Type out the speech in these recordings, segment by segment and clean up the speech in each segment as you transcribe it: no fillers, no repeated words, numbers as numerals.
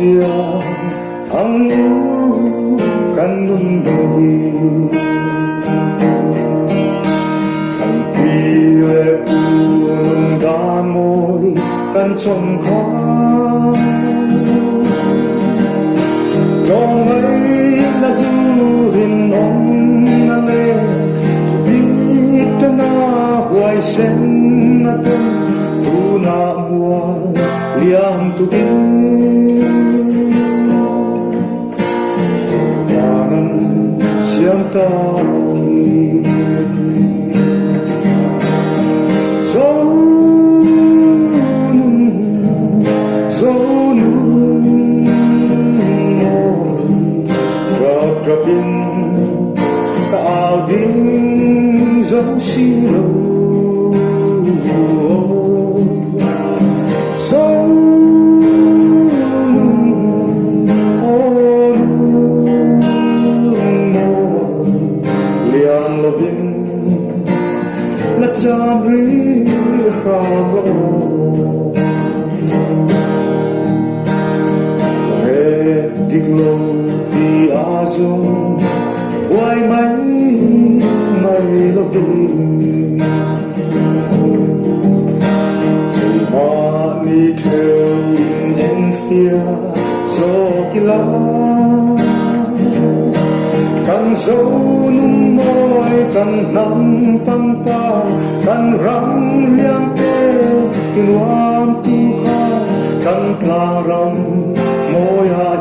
siya ang kanunduhi ang pire punong damoy kan trong khoan lòng ấy là durin non nale biết na hoài sen na tên tu na mua liang tu tin jangan siang taki Drapin ka auding giống silo sông ôn liang lovin la chamri kharo diglo di azung quay mấy mây lovin hoa đi theo in phía gió kila kan dấu nung môi kan nắm pang pa kan răng liang têkin wam tu kha kan klaram môi ya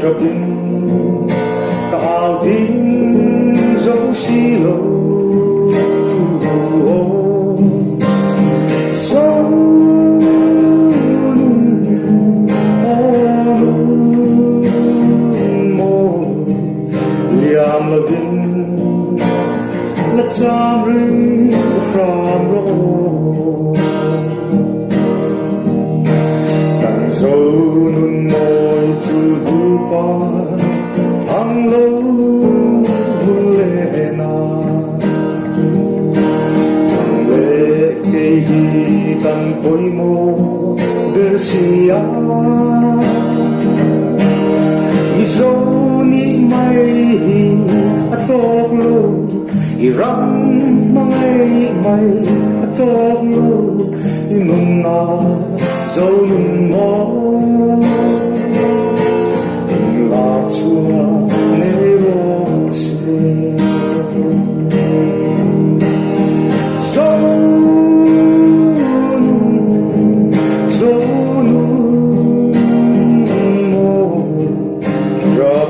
Drapin ka auding giống silo sông ôn liam lovin la chamri from ro tan dấu nun môi chu pa ang lâu lệ na lệ cây hi tan cối mô bersia ni dấu ni mai atop lo iram mai mai atop lo inung na dấu nung mo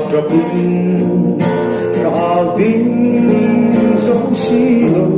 Drapin ka auding giống silo